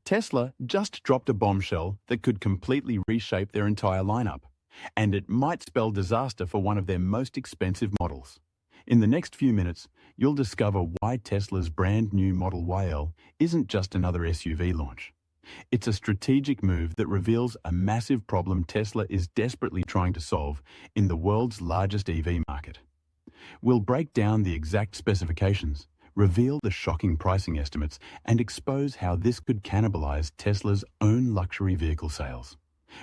Tesla just dropped a bombshell that could completely reshape their entire lineup, and it might spell disaster for one of their most expensive models. In the next few minutes, you'll discover why Tesla's brand new Model YL isn't just another SUV launch. It's a strategic move that reveals a massive problem Tesla is desperately trying to solve in the world's largest EV market. We'll break down the exact specifications, reveal the shocking pricing estimates, and expose how this could cannibalize Tesla's own luxury vehicle sales.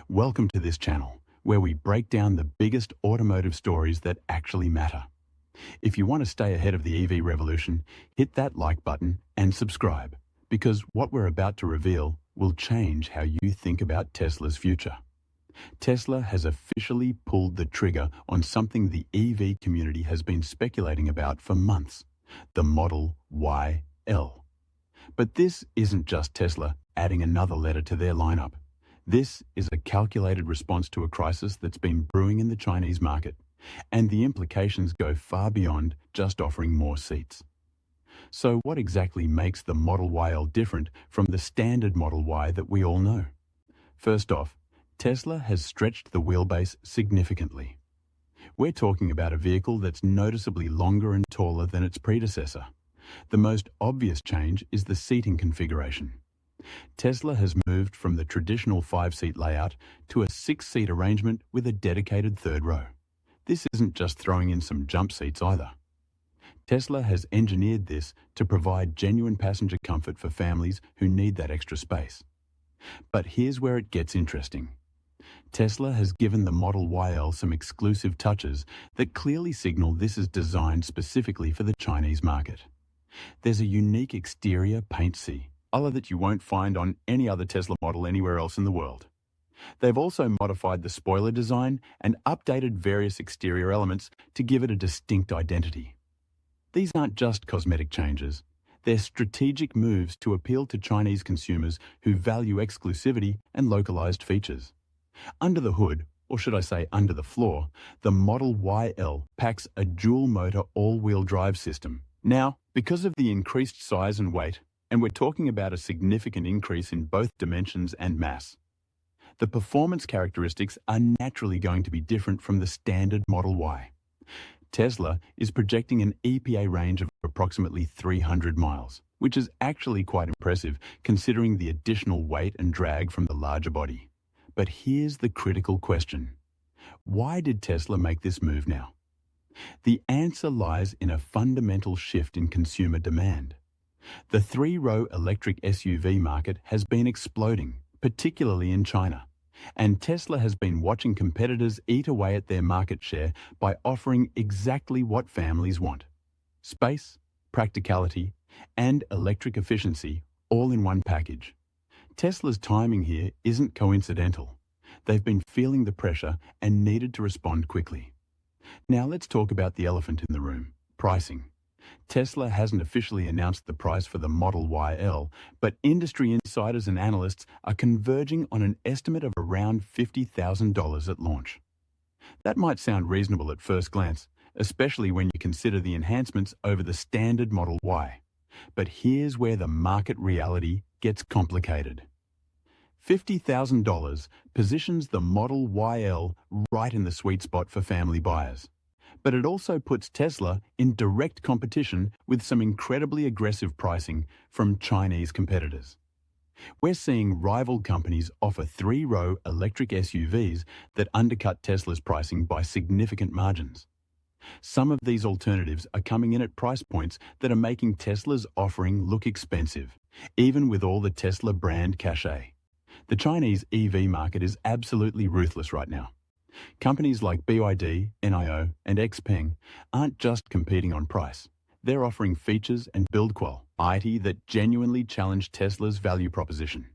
Welcome to this channel, where we break down the biggest automotive stories that actually matter. If you want to stay ahead of the EV revolution, hit that like button and subscribe, because what we're about to reveal will change how you think about Tesla's future. Tesla has officially pulled the trigger on something the EV community has been speculating about for months: the Model YL. But this isn't just Tesla adding another letter to their lineup. This is a calculated response to a crisis that's been brewing in the Chinese market, and the implications go far beyond just offering more seats. So what exactly makes the Model YL different from the standard Model Y that we all know? First off, Tesla has stretched the wheelbase significantly. We're talking about a vehicle that's noticeably longer and taller than its predecessor. The most obvious change is the seating configuration. Tesla has moved from the traditional 5-seat layout to a 6-seat arrangement with a dedicated third row. This isn't just throwing in some jump seats either. Tesla has engineered this to provide genuine passenger comfort for families who need that extra space. But here's where it gets interesting. Tesla has given the Model YL some exclusive touches that clearly signal this is designed specifically for the Chinese market. There's a unique exterior paint color that you won't find on any other Tesla model anywhere else in the world. They've also modified the spoiler design and updated various exterior elements to give it a distinct identity. These aren't just cosmetic changes. They're strategic moves to appeal to Chinese consumers who value exclusivity and localized features. Under the hood, or should I say under the floor, the Model YL packs a dual-motor all-wheel drive system. Now, because of the increased size and weight, and we're talking about a significant increase in both dimensions and mass, the performance characteristics are naturally going to be different from the standard Model Y. Tesla is projecting an EPA range of approximately 300 miles, which is actually quite impressive considering the additional weight and drag from the larger body. But here's the critical question. Why did Tesla make this move now? The answer lies in a fundamental shift in consumer demand. The 3-row electric SUV market has been exploding, particularly in China. And Tesla has been watching competitors eat away at their market share by offering exactly what families want: space, practicality, and electric efficiency, all in one package. Tesla's timing here isn't coincidental. They've been feeling the pressure and needed to respond quickly. Now let's talk about the elephant in the room: pricing. Tesla hasn't officially announced the price for the Model YL, but industry insiders and analysts are converging on an estimate of around $50,000 at launch. That might sound reasonable at first glance, especially when you consider the enhancements over the standard Model Y. But here's where the market reality gets complicated. $50,000 positions the Model YL right in the sweet spot for family buyers. But it also puts Tesla in direct competition with some incredibly aggressive pricing from Chinese competitors. We're seeing rival companies offer 3-row electric SUVs that undercut Tesla's pricing by significant margins. Some of these alternatives are coming in at price points that are making Tesla's offering look expensive, even with all the Tesla brand cachet. The Chinese EV market is absolutely ruthless right now. Companies like BYD, NIO, and XPeng aren't just competing on price. They're offering features and build quality that genuinely challenge Tesla's value proposition.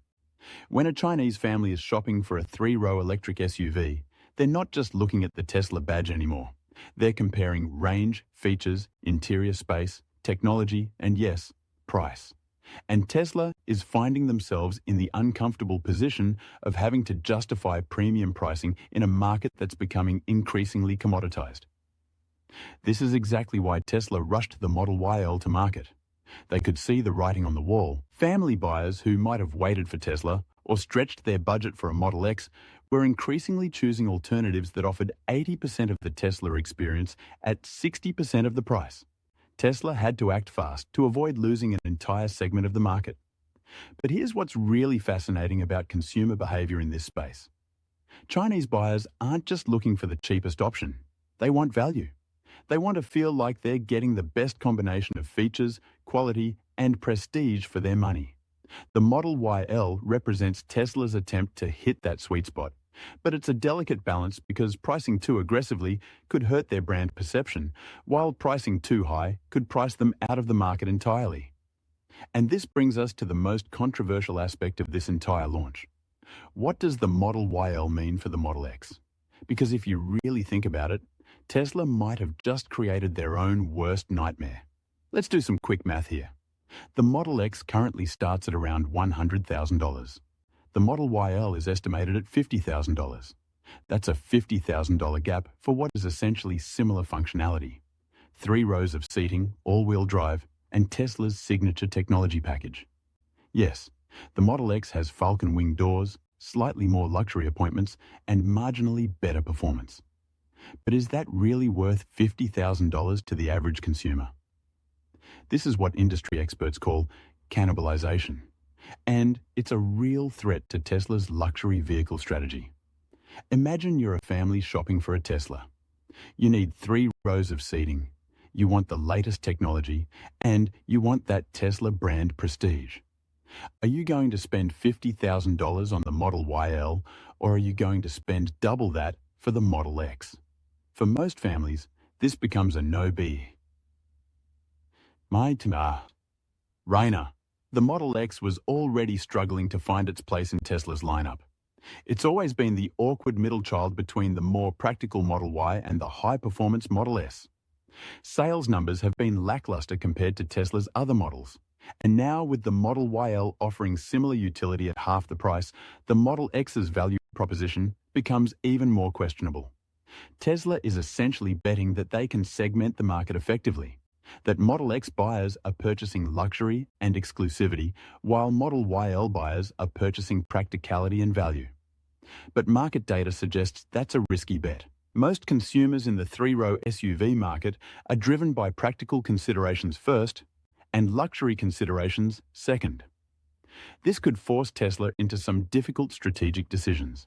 When a Chinese family is shopping for a 3-row electric SUV, they're not just looking at the Tesla badge anymore. They're comparing range, features, interior space, technology, and yes, price. And Tesla is finding themselves in the uncomfortable position of having to justify premium pricing in a market that's becoming increasingly commoditized. This is exactly why Tesla rushed the Model YL to market. They could see the writing on the wall. Family buyers who might have waited for Tesla or stretched their budget for a Model X were increasingly choosing alternatives that offered 80% of the Tesla experience at 60% of the price. Tesla had to act fast to avoid losing an entire segment of the market. But here's what's really fascinating about consumer behavior in this space. Chinese buyers aren't just looking for the cheapest option. They want value. They want to feel like they're getting the best combination of features, quality, and prestige for their money. The Model YL represents Tesla's attempt to hit that sweet spot. But it's a delicate balance because pricing too aggressively could hurt their brand perception, while pricing too high could price them out of the market entirely. And this brings us to the most controversial aspect of this entire launch. What does the Model YL mean for the Model X? Because if you really think about it, Tesla might have just created their own worst nightmare. Let's do some quick math here. The Model X currently starts at around $100,000. The Model YL is estimated at $50,000. That's a $50,000 gap for what is essentially similar functionality. 3 rows of seating, all-wheel drive, and Tesla's signature technology package. Yes, the Model X has Falcon Wing doors, slightly more luxury appointments, and marginally better performance. But is that really worth $50,000 to the average consumer? This is what industry experts call cannibalization. And it's a real threat to Tesla's luxury vehicle strategy. Imagine you're a family shopping for a Tesla. You need 3 rows of seating, you want the latest technology, and you want that Tesla brand prestige. Are you going to spend $50,000 on the Model YL, or are you going to spend double that for the Model X? For most families, this becomes a no-B. Rainer. The Model X was already struggling to find its place in Tesla's lineup. It's always been the awkward middle child between the more practical Model Y and the high-performance Model S. Sales numbers have been lackluster compared to Tesla's other models. And now with the Model YL offering similar utility at half the price, the Model X's value proposition becomes even more questionable. Tesla is essentially betting that they can segment the market effectively, that Model X buyers are purchasing luxury and exclusivity, while Model YL buyers are purchasing practicality and value. But market data suggests that's a risky bet. Most consumers in the 3-row SUV market are driven by practical considerations first and luxury considerations second. This could force Tesla into some difficult strategic decisions.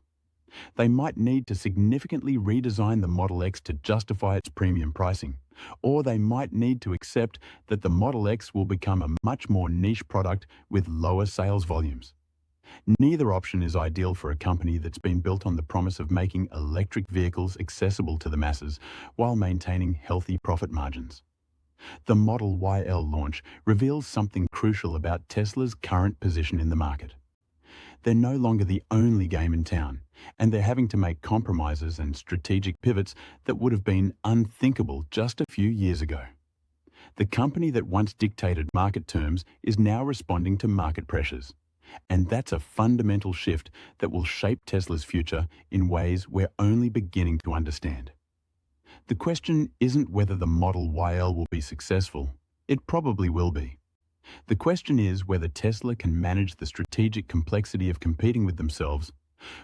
They might need to significantly redesign the Model X to justify its premium pricing, or they might need to accept that the Model X will become a much more niche product with lower sales volumes. Neither option is ideal for a company that's been built on the promise of making electric vehicles accessible to the masses while maintaining healthy profit margins. The Model YL launch reveals something crucial about Tesla's current position in the market. They're no longer the only game in town, and they're having to make compromises and strategic pivots that would have been unthinkable just a few years ago. The company that once dictated market terms is now responding to market pressures, and that's a fundamental shift that will shape Tesla's future in ways we're only beginning to understand. The question isn't whether the Model YL will be successful. It probably will be. The question is whether Tesla can manage the strategic complexity of competing with themselves,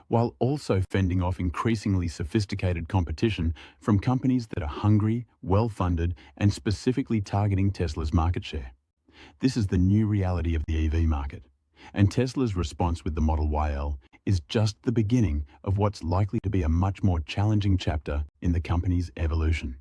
while also fending off increasingly sophisticated competition from companies that are hungry, well-funded, and specifically targeting Tesla's market share. This is the new reality of the EV market, and Tesla's response with the Model YL is just the beginning of what's likely to be a much more challenging chapter in the company's evolution.